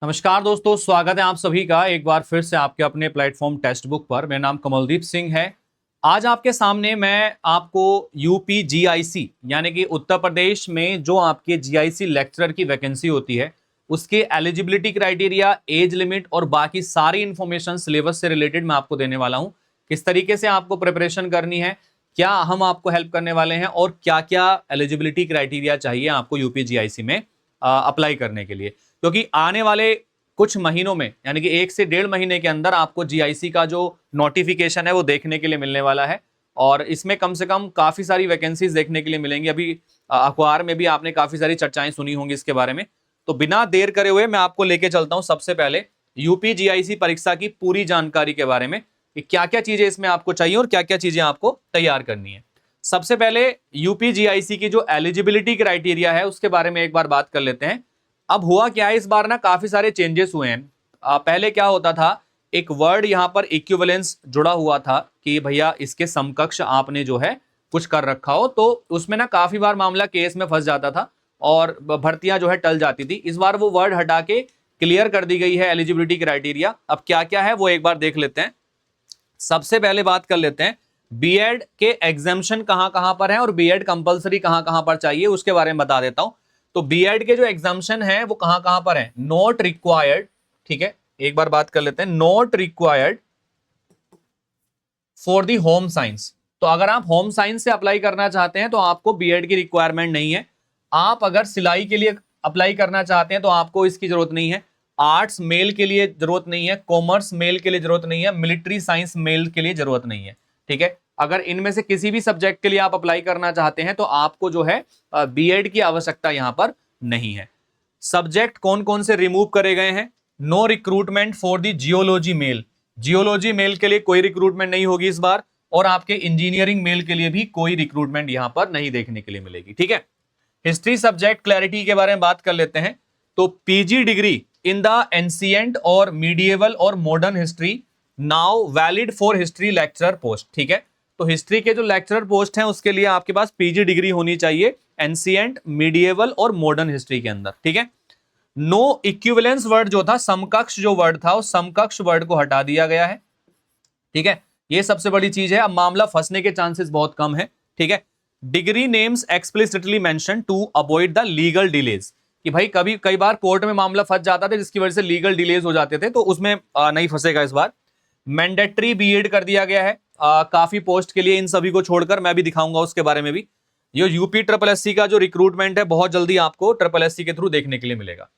नमस्कार दोस्तों, स्वागत है आप सभी का एक बार फिर से आपके अपने प्लेटफॉर्म टेक्स्ट बुक पर। मेरा नाम कमलदीप सिंह है। आज आपके सामने मैं आपको यूपी जीआईसी यानी कि उत्तर प्रदेश में जो आपके जीआईसी लेक्चरर की वैकेंसी होती है उसके एलिजिबिलिटी क्राइटेरिया, एज लिमिट और बाकी सारी इंफॉर्मेशन सिलेबस से रिलेटेड मैं आपको देने वाला हूं। किस तरीके से आपको प्रिपरेशन करनी है, क्या हम आपको हेल्प करने वाले हैं और क्या क्या एलिजिबिलिटी क्राइटेरिया चाहिए आपको यूपी जीआईसी में अप्लाई करने के लिए। क्योंकि आने वाले कुछ महीनों में यानी कि 1 से 1.5 महीने के अंदर आपको जीआईसी का जो नोटिफिकेशन है वो देखने के लिए मिलने वाला है और इसमें कम से कम काफी सारी वैकेंसीज देखने के लिए मिलेंगी। अभी अखबार में भी आपने काफी सारी चर्चाएं सुनी होंगी इसके बारे में। तो बिना देर करे हुए मैं आपको लेके चलता हूं सबसे पहले यूपी जीआईसी परीक्षा की पूरी जानकारी के बारे में कि क्या क्या चीजें इसमें आपको चाहिए और क्या क्या चीजें आपको तैयार करनी है। सबसे पहले यूपी जीआईसी की जो एलिजिबिलिटी क्राइटेरिया है उसके बारे में एक बार बात कर लेते हैं। अब हुआ क्या है, इस बार ना काफी सारे चेंजेस हुए हैं। पहले क्या होता था, एक वर्ड यहां पर इक्विवेलेंस जुड़ा हुआ था कि भैया इसके समकक्ष आपने जो है कुछ कर रखा हो, तो उसमें ना काफी बार मामला केस में फंस जाता था और भर्तियां जो है टल जाती थी। इस बार वो वर्ड हटा के क्लियर कर दी गई है एलिजिबिलिटी क्राइटेरिया। अब क्या क्या है वो एक बार देख लेते हैं। सबसे पहले बात कर लेते हैं बीएड के एग्जामिशन कहां कहां पर है और बीएड कंपलसरी कहां कहां पर चाहिए उसके बारे में बता देता हूं। तो बीएड के जो एग्जामिशन है वो कहां कहां पर है। नॉट रिक्वायर्ड, ठीक है, एक बार बात कर लेते हैं। Not required for the home science. तो अगर आप होम साइंस से अप्लाई करना चाहते हैं तो आपको बीएड की रिक्वायरमेंट नहीं है। आप अगर सिलाई के लिए अप्लाई करना चाहते हैं तो आपको इसकी जरूरत नहीं है। आर्ट्स मेल के लिए जरूरत नहीं है, कॉमर्स मेल के लिए जरूरत नहीं है, मिलिट्री साइंस मेल के लिए जरूरत नहीं है। ठीक है, अगर इनमें से किसी भी सब्जेक्ट के लिए आप अप्लाई करना चाहते हैं तो आपको जो है बीएड की आवश्यकता यहां पर नहीं है। सब्जेक्ट कौन कौन से रिमूव करे गए हैं। No recruitment for the geology male. Geology male के लिए कोई रिक्रूटमेंट नहीं होगी इस बार और आपके इंजीनियरिंग मेल के लिए भी कोई रिक्रूटमेंट यहां पर नहीं देखने के लिए मिलेगी। ठीक है, हिस्ट्री सब्जेक्ट क्लैरिटी के बारे में बात कर लेते हैं। तो PG degree in the ancient और मीडिएवल और modern history now valid for history lecturer post. ठीक है, तो हिस्ट्री के जो लेक्चरर पोस्ट हैं उसके लिए आपके पास पीजी डिग्री होनी चाहिए एंशिएंट, मीडिएवल और मॉडर्न हिस्ट्री के अंदर। ठीक है, नो इक्विवेलेंस वर्ड जो था, समकक्ष जो वर्ड था उस समकक्ष वर्ड को हटा दिया गया है। ठीक है, ये सबसे बड़ी चीज है। अब मामला फंसने के चांसेस बहुत कम है। ठीक है, degree names explicitly mention to avoid the legal delays. कि भाई कई बार कोर्ट में मामला फंस जाता था जिसकी वजह से लीगल डिलेज हो जाते थे, तो उसमें नहीं फंसेगा इस बार। मैंडेटरी बीएड कर दिया गया है काफी पोस्ट के लिए, इन सभी को छोड़कर। मैं भी दिखाऊंगा उसके बारे में भी। ये यूपी ट्रिपल एससी का जो रिक्रूटमेंट है बहुत जल्दी आपको ट्रिपल एससी के थ्रू देखने के लिए मिलेगा।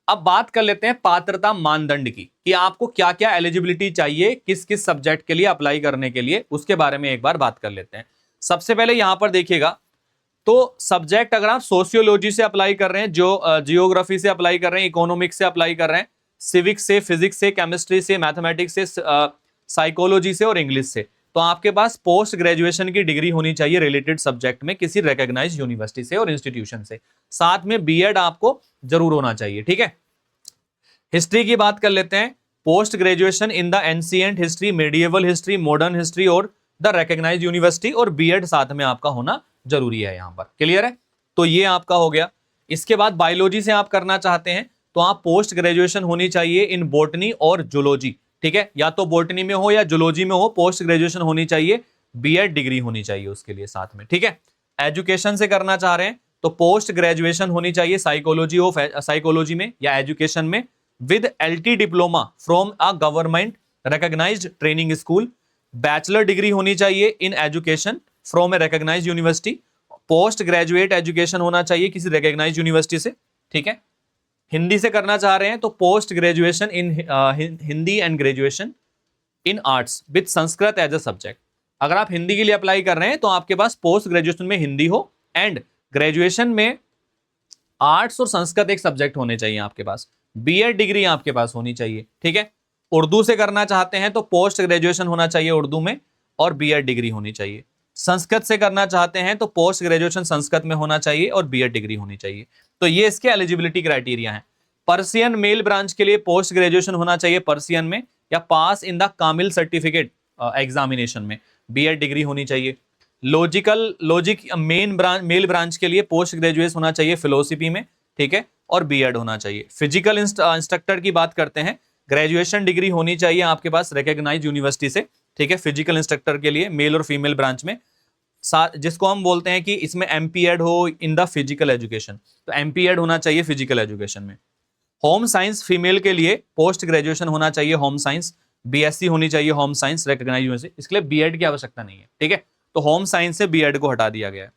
अब बात कर लेते हैं पात्रता मानदंड की कि आपको क्या क्या एलिजिबिलिटी चाहिए किस किस सब्जेक्ट के लिए अप्लाई करने के लिए, उसके बारे में एक बार बात कर लेते हैं। सबसे पहले यहां पर देखिएगा, तो सब्जेक्ट अगर आप सोशियोलॉजी से अप्लाई कर रहे हैं, जो जियोग्राफी से अप्लाई कर रहे हैं, इकोनॉमिक्स से अप्लाई कर रहे हैं, सिविक्स से, फिजिक्स से, केमिस्ट्री से, मैथमेटिक्स से, साइकोलॉजी से और इंग्लिश से, तो आपके पास पोस्ट ग्रेजुएशन की डिग्री होनी चाहिए रिलेटेड सब्जेक्ट में किसी रिकॉग्नाइज्ड यूनिवर्सिटी से और इंस्टीट्यूशन से। साथ में बीएड आपको जरूर होना चाहिए। ठीक है, हिस्ट्री की बात कर लेते हैं। Post graduation in the ancient history, medieval history, modern history और द रिकॉग्नाइज्ड यूनिवर्सिटी, और बीएड साथ में आपका होना जरूरी है। यहां पर क्लियर है, तो ये आपका हो गया। इसके बाद बायोलॉजी से आप करना चाहते हैं तो आप पोस्ट ग्रेजुएशन होनी चाहिए इन बोटनी और जूलॉजी। ठीक है, या तो बोटनी में हो या जूलॉजी में हो, पोस्ट ग्रेजुएशन होनी चाहिए, बीएड डिग्री होनी चाहिए उसके लिए साथ में। ठीक है, एजुकेशन से करना चाह रहे हैं तो पोस्ट ग्रेजुएशन होनी चाहिए साइकोलॉजी में या एजुकेशन में with LT diploma from a government recognised training school. Bachelor degree होनी चाहिए in education from a recognised university. Post graduate education होना चाहिए किसी रिकॉग्नाइज्ड यूनिवर्सिटी से। ठीक है, हिंदी से करना चाह रहे हैं तो post graduation in Hindi and graduation in arts with Sanskrit as a subject. अगर आप हिंदी के लिए अप्लाई कर रहे हैं तो आपके पास पोस्ट ग्रेजुएशन में हिंदी हो एंड ग्रेजुएशन में आर्ट्स और संस्कृत एक सब्जेक्ट होने चाहिए आपके पास। बीएड डिग्री आपके पास होनी चाहिए। ठीक है, उर्दू से करना चाहते हैं तो पोस्ट ग्रेजुएशन होना चाहिए उर्दू में और बीएड डिग्री होनी चाहिए। संस्कृत से करना चाहते हैं तो पोस्ट ग्रेजुएशन संस्कृत में होना चाहिए और बीएड डिग्री होनी चाहिए। तो ये इसके एलिजिबिलिटी क्राइटेरिया हैं। पर्सियन मेल ब्रांच के लिए पोस्ट ग्रेजुएशन होना चाहिए पर्सियन में, या pass in the Kamil certificate examination में बीएड डिग्री होनी चाहिए। लॉजिक मेल ब्रांच के लिए पोस्ट ग्रेजुएट होना चाहिए फिलोसफी में, ठीक है, और बीएड होना चाहिए। फिजिकल इंस्ट्रक्टर की बात करते हैं, ग्रेजुएशन डिग्री होनी चाहिए आपके पास रिकॉग्नाइज्ड यूनिवर्सिटी से, ठीक है, फिजिकल इंस्ट्रक्टर के लिए मेल और फीमेल ब्रांच में, जिसको हम बोलते हैं कि इसमें एमपीएड हो इन द फिजिकल एजुकेशन, तो एमपीएड होना चाहिए फिजिकल एजुकेशन में। होम साइंस फीमेल के लिए पोस्ट ग्रेजुएशन होना चाहिए होम साइंस, बीएससी होनी चाहिए होम साइंस रिकॉग्नाइज्ड यूनिवर्सिटी, इसके लिए बीएड की आवश्यकता नहीं है, ठीक है। तो होम साइंस से बीएड को हटा दिया गया है।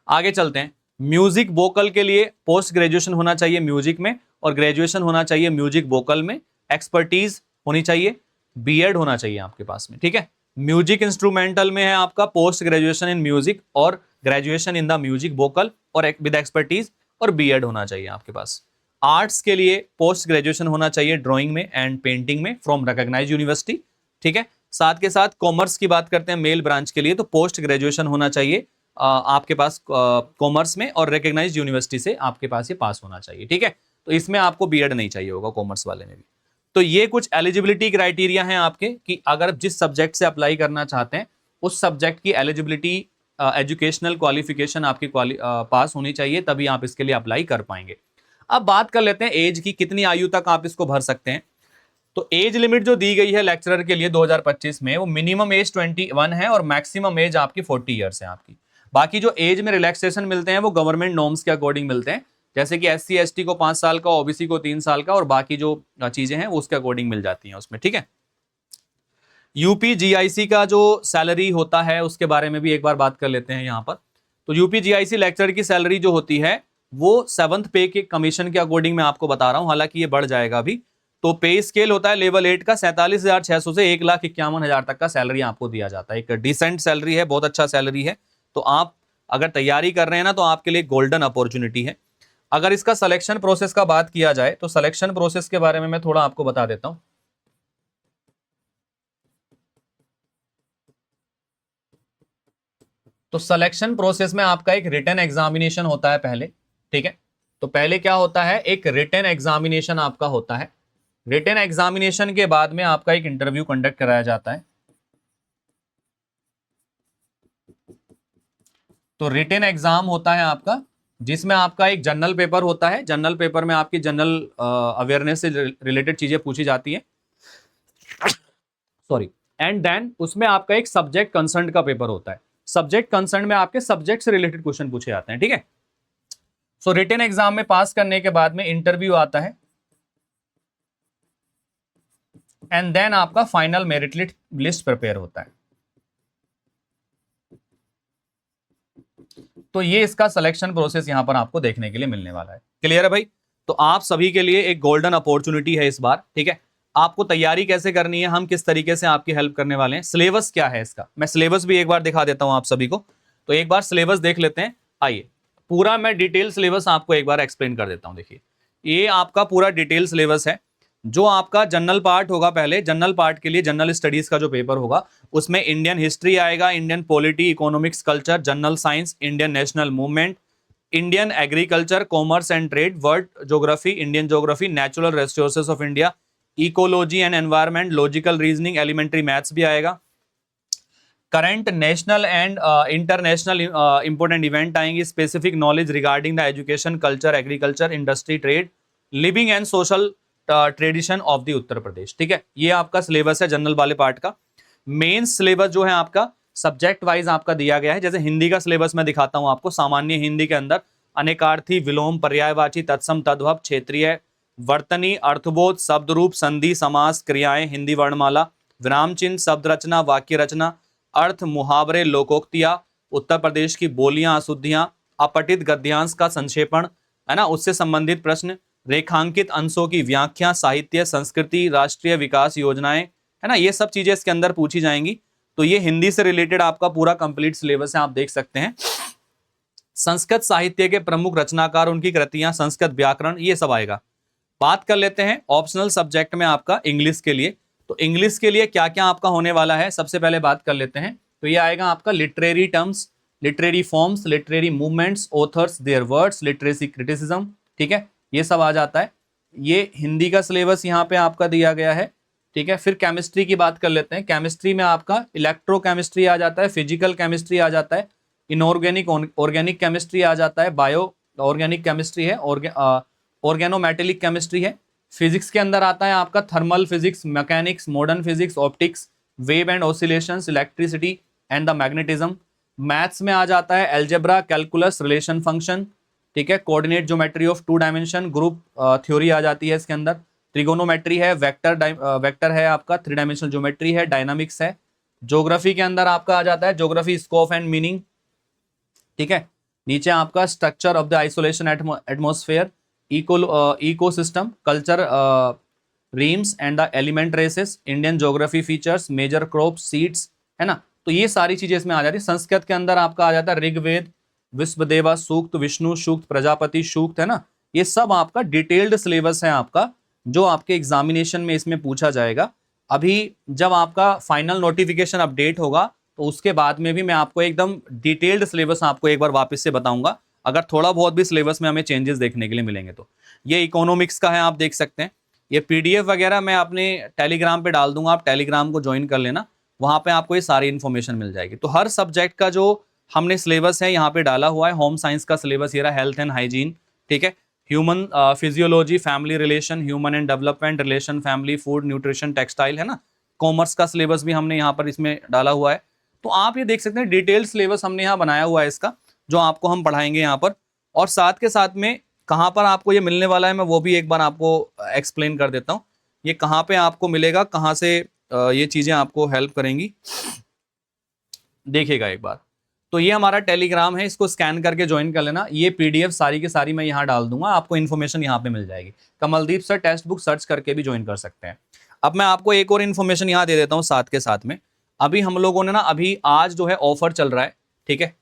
आगे चलते हैं, म्यूजिक वोकल के लिए पोस्ट ग्रेजुएशन होना चाहिए म्यूजिक में, और ग्रेजुएशन होना चाहिए म्यूजिक वोकल में, एक्सपर्टीज होनी चाहिए, बीएड होना चाहिए आपके पास में, ठीक है। म्यूजिक इंस्ट्रूमेंटल में है आपका पोस्ट ग्रेजुएशन इन म्यूजिक और graduation in the music vocal और विद एक्सपर्टीज, और बीएड होना चाहिए आपके पास। आर्ट्स के लिए पोस्ट ग्रेजुएशन होना चाहिए ड्राइंग में एंड पेंटिंग में फ्रॉम रिकॉग्नाइज्ड यूनिवर्सिटी, ठीक है। साथ के साथ कॉमर्स की बात करते हैं मेल ब्रांच के लिए, तो पोस्ट ग्रेजुएशन होना चाहिए आपके पास कॉमर्स में, और रिकॉग्नाइज्ड यूनिवर्सिटी से आपके पास ये पास होना चाहिए, ठीक है। तो इसमें आपको बीएड नहीं चाहिए होगा कॉमर्स वाले में भी। तो ये कुछ एलिजिबिलिटी क्राइटेरिया हैं आपके कि अगर जिस सब्जेक्ट से अप्लाई करना चाहते हैं उस सब्जेक्ट की एलिजिबिलिटी एजुकेशनल क्वालिफिकेशन आपकी पास होनी चाहिए, तभी आप इसके लिए अप्लाई कर पाएंगे। अब बात कर लेते हैं एज की, कितनी आयु तक आप इसको भर सकते हैं। तो एज लिमिट जो दी गई है लेक्चरर के लिए 2025 में, वो मिनिमम एज 21 है और मैक्सिमम एज आपकी 40 ईयर्स है आपकी। बाकी जो एज में रिलैक्सेशन मिलते हैं वो गवर्नमेंट नॉर्म्स के अकॉर्डिंग मिलते हैं, जैसे कि एससी एसटी को 5 साल का, ओबीसी को 3 साल का, और बाकी जो चीजें हैं वो उसके अकॉर्डिंग मिल जाती हैं उसमें, ठीक है। यूपी जीआईसी का जो सैलरी होता है उसके बारे में भी एक बार बात कर लेते हैं यहाँ पर। तो यूपी जीआईसी लेक्चरर की सैलरी जो होती है वो 7th पे के कमीशन के अकॉर्डिंग मैं आपको बता रहा हूं, हालांकि ये बढ़ जाएगा अभी। तो पे स्केल होता है लेवल 8 का 47,600 से 1,51,000 तक का सैलरी आपको दिया जाता है। एक डिसेंट सैलरी है, बहुत अच्छा सैलरी है। तो आप अगर तैयारी कर रहे हैं ना, तो आपके लिए गोल्डन अपॉर्चुनिटी है। अगर इसका सिलेक्शन प्रोसेस का बात किया जाए तो सिलेक्शन प्रोसेस के बारे में मैं थोड़ा आपको बता देता हूं। तो सिलेक्शन प्रोसेस में आपका एक रिटन एग्जामिनेशन होता है पहले, ठीक है। तो पहले क्या होता है, एक रिटन एग्जामिनेशन आपका होता है। रिटन एग्जामिनेशन के बाद में आपका एक इंटरव्यू कंडक्ट कराया जाता है। तो रिटन एग्जाम होता है आपका, जिसमें आपका एक जनरल पेपर होता है। जनरल पेपर में आपकी जनरल अवेयरनेस से रिलेटेड चीजें पूछी जाती है, सॉरी। एंड देन उसमें आपका एक सब्जेक्ट कंसर्न का पेपर होता है। सब्जेक्ट कंसर्न में आपके सब्जेक्ट से रिलेटेड क्वेश्चन पूछे जाते हैं, ठीक है। सो रिटन एग्जाम में पास करने के बाद में इंटरव्यू आता है, एंड देन आपका फाइनल मेरिट लिस्ट प्रिपेयर होता है। तो ये इसका सिलेक्शन प्रोसेस यहां पर आपको देखने के लिए मिलने वाला है। क्लियर है भाई? तो आप सभी के लिए एक गोल्डन अपॉर्चुनिटी है इस बार, ठीक है। आपको तैयारी कैसे करनी है, हम किस तरीके से आपकी हेल्प करने वाले हैं, सिलेबस क्या है इसका, मैं सिलेबस भी एक बार दिखा देता हूं आप सभी को। तो एक बार सिलेबस देख लेते हैं। आइए पूरा मैं डिटेल सिलेबस आपको एक बार एक्सप्लेन कर देता हूं। देखिए ये आपका पूरा डिटेल सिलेबस है। जो आपका जनरल पार्ट होगा, पहले जनरल पार्ट के लिए जनरल स्टडीज का जो पेपर होगा उसमें इंडियन हिस्ट्री आएगा, Indian polity, economics, culture, general science, Indian national movement, Indian agriculture, commerce and trade, world geography, Indian geography, natural resources of India, ecology and environment, logical reasoning, elementary maths भी आएगा। Current national and international important event आएंगे, specific knowledge regarding the education, culture, agriculture, industry, trade, living and social tradition of the Uttar Pradesh, ठीक है। ये आपका syllabus है general वाले part का। मेन सिलेबस जो है आपका सब्जेक्ट वाइज आपका दिया गया है। जैसे हिंदी का सिलेबस मैं दिखाता हूं आपको। सामान्य हिंदी के अंदर अनेकार्थी, विलोम, पर्यायवाची, तत्सम, तद्भव, क्षेत्रीय, वर्तनी, अर्थबोध, शब्द रूप, संधि, समास, क्रियाएं, हिंदी वर्णमाला, विराम चिन्ह, शब्द रचना, वाक्य रचना, अर्थ, मुहावरे, लोकोक्तियां, उत्तर प्रदेश की बोलियां, अशुद्धियां, अपठित गद्यांश का संक्षेपण, है ना, उससे संबंधित प्रश्न, रेखांकित अंशों की व्याख्या, साहित्य, संस्कृति, राष्ट्रीय विकास योजनाएं, है ना, ये सब चीजें इसके अंदर पूछी जाएंगी। तो ये हिंदी से रिलेटेड आपका पूरा कंप्लीट सिलेबस है, आप देख सकते हैं। संस्कृत साहित्य के प्रमुख रचनाकार, उनकी कृतियां, संस्कृत व्याकरण, ये सब आएगा। बात कर लेते हैं ऑप्शनल सब्जेक्ट में आपका इंग्लिश के लिए। तो इंग्लिश के लिए क्या क्या आपका होने वाला है, सबसे पहले बात कर लेते हैं। तो ये आएगा आपका literary terms, literary forms, literary movements, authors, their words, literacy criticism, ठीक है, ये सब आ जाता है। ये हिंदी का सिलेबस यहाँ पे आपका दिया गया है, ठीक है। फिर केमिस्ट्री की बात कर लेते हैं। केमिस्ट्री में आपका इलेक्ट्रोकेमिस्ट्री आ जाता है, फिजिकल केमिस्ट्री आ जाता है, इनऑर्गेनिक ऑर्गेनिक केमिस्ट्री आ जाता है, बायो ऑर्गेनिक केमिस्ट्री है, ऑर्गेनोमेटेलिक केमिस्ट्री है। फिजिक्स के अंदर आता है आपका thermal physics, mechanics, modern physics, optics, wave and oscillations, electricity and the magnetism. Maths में आ जाता है अलजेब्रा, कैलकुलस, रिलेशन फंक्शन, ठीक है, coordinate geometry of 2 dimension, group theory आ जाती है इसके अंदर, ट्रिगोनोमेट्री है, वेक्टर है आपका, 3 डायमेंशनल ज्योमेट्री है, डायनामिक्स है। ज्योग्राफी के अंदर आपका आ जाता है ज्योग्राफी, स्कोप एंड मीनिंग, ठीक है। नीचे आपका structure of the isolation atmosphere, ecosystem, culture, realms and the element races, Indian geography features, major crop seeds, है ना। तो ये सारी चीजें इसमें आ जाती है। संस्कृत के अंदर आपका आ जाता है ऋग्वेद, विश्वदेवा सूक्त, विष्णु सूक्त, प्रजापति सूक्त, है ना। ये सब आपका डिटेल्ड सिलेबस है आपका, जो आपके एग्जामिनेशन में इसमें पूछा जाएगा। अभी जब आपका फाइनल नोटिफिकेशन अपडेट होगा तो उसके बाद में भी मैं आपको एकदम डिटेल्ड सिलेबस आपको एक बार वापस से बताऊंगा, अगर थोड़ा बहुत भी सिलेबस में हमें चेंजेस देखने के लिए मिलेंगे तो। ये इकोनॉमिक्स का है, आप देख सकते हैं। ये पीडीएफ वगैरह मैं अपने टेलीग्राम पे डाल दूंगा, आप टेलीग्राम को ज्वाइन कर लेना, वहां पे आपको ये सारी इन्फॉर्मेशन मिल जाएगी। तो हर सब्जेक्ट का जो हमने सिलेबस है यहाँ पे डाला हुआ है। होम साइंस का सिलेबस ये रहा, हेल्थ एंड हाइजीन, ठीक है, human physiology, family relation, human and development, relation, family, food, nutrition, textile, है ना। कॉमर्स का सिलेबस भी हमने यहाँ पर इसमें डाला हुआ है। तो आप ये देख सकते हैं डिटेल्ड सिलेबस हमने यहाँ बनाया हुआ है इसका, जो आपको हम पढ़ाएंगे यहाँ पर। और साथ के साथ में कहाँ पर आपको ये मिलने वाला है, मैं वो भी एक बार आपको एक्सप्लेन कर देता हूँ। ये कहाँ पे आपको मिलेगा, कहाँ से ये चीज़ें आपको हेल्प करेंगी, देखिएगा एक बार। तो ये हमारा टेलीग्राम है, इसको स्कैन करके ज्वाइन कर लेना। ये पीडीएफ सारी की सारी मैं यहाँ डाल दूंगा, आपको इन्फॉर्मेशन यहाँ पे मिल जाएगी। Kamaldeep sir text book search करके भी ज्वाइन कर सकते हैं। अब मैं आपको एक और इन्फॉर्मेशन यहाँ दे देता हूँ साथ के साथ में। अभी हम लोगों ने ना, अभी आज जो है ऑफर चल रहा है, ठीक है,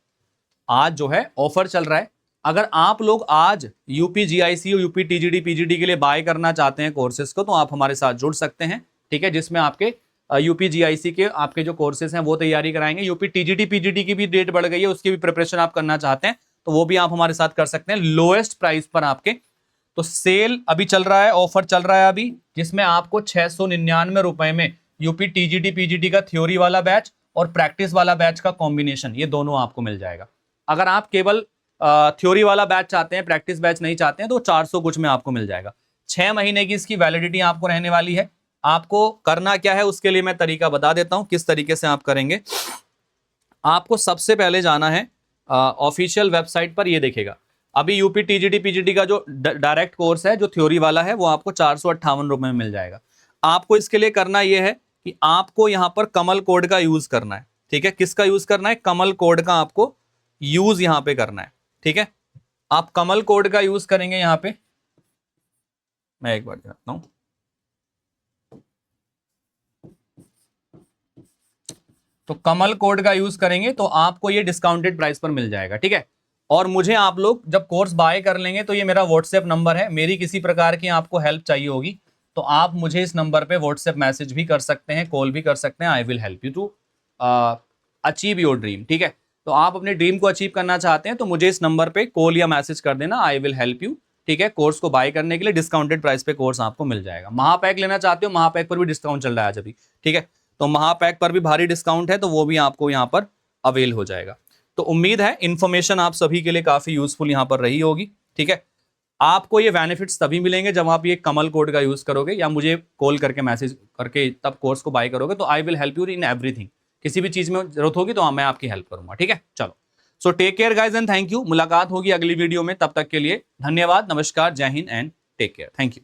आज जो है ऑफर चल रहा है। अगर आप लोग आज यूपी जीआईसी और यूपी टीजीडी पीजीडी के लिए बाय करना चाहते हैं कोर्सेज को, तो आप हमारे साथ जुड़ सकते हैं, ठीक है, जिसमें आपके यूपी जीआईसी के आपके जो कोर्सेज हैं वो तैयारी कराएंगे। यूपी टीजीडी पीजीडी की भी डेट बढ़ गई है, उसकी भी प्रिपरेशन आप करना चाहते हैं तो वो भी आप हमारे साथ कर सकते हैं लोएस्ट प्राइस पर आपके। तो सेल अभी चल रहा है, ऑफर चल रहा है अभी, जिसमें आपको 699 रुपए में यूपी टीजीडी पीजीडी का थ्योरी वाला बैच और प्रैक्टिस वाला बैच का कॉम्बिनेशन, ये दोनों आपको मिल जाएगा। अगर आप केवल थ्योरी वाला बैच चाहते हैं, प्रैक्टिस बैच नहीं चाहते हैं, तो 400 कुछ में आपको मिल जाएगा। 6 महीने की इसकी वैलिडिटी आपको रहने वाली है। आपको करना क्या है उसके लिए मैं तरीका बता देता हूं, किस तरीके से आप करेंगे। आपको सबसे पहले जाना है ऑफिशियल वेबसाइट पर, ये देखेगा अभी यूपी टीजीडी पीजीडी का जो डायरेक्ट कोर्स है, जो थ्योरी वाला है, वो आपको 458 रुपए में मिल जाएगा। आपको इसके लिए करना यह है कि आपको यहां पर कमल कोड का यूज करना है, ठीक है। किसका यूज करना है? कमल कोड का आपको यूज यहां पे करना है, ठीक है। आप कमल कोड का यूज करेंगे यहां पे, मैं एक बार दिखाता हूं। तो कमल कोड का यूज करेंगे तो आपको ये डिस्काउंटेड प्राइस पर मिल जाएगा, ठीक है। और मुझे आप लोग जब कोर्स बाय कर लेंगे तो ये मेरा व्हाट्सएप नंबर है, मेरी किसी प्रकार की आपको हेल्प चाहिए होगी तो आप मुझे इस नंबर पे व्हाट्सएप मैसेज भी कर सकते हैं, कॉल भी कर सकते हैं। I will help you to achieve your dream, ठीक है। तो आप अपने ड्रीम को अचीव करना चाहते हैं तो मुझे इस नंबर पे कॉल या मैसेज कर देना, आई विल हेल्प यू, ठीक है। कोर्स को बाय करने के लिए डिस्काउंटेड प्राइस पे कोर्स आपको मिल जाएगा। महापैक लेना चाहते हो, महापैक पर भी डिस्काउंट चल रहा है आज अभी, ठीक है। तो महापैक पर भी भारी डिस्काउंट है, तो वो भी आपको यहाँ पर अवेल हो जाएगा। तो उम्मीद है इन्फॉर्मेशन आप सभी के लिए काफी यूजफुल यहाँ पर रही होगी, ठीक है। आपको ये बेनिफिट्स तभी मिलेंगे जब आप ये कमल कोड का यूज करोगे या मुझे कॉल करके मैसेज करके तब कोर्स को बाय करोगे। तो आई will help you in everything, किसी भी चीज में जरूरत होगी तो मैं आपकी हेल्प करूंगा, ठीक है। चलो, so take care guys and thank you. मुलाकात होगी अगली वीडियो में, तब तक के लिए धन्यवाद, नमस्कार, जय Hind and take care, thank you.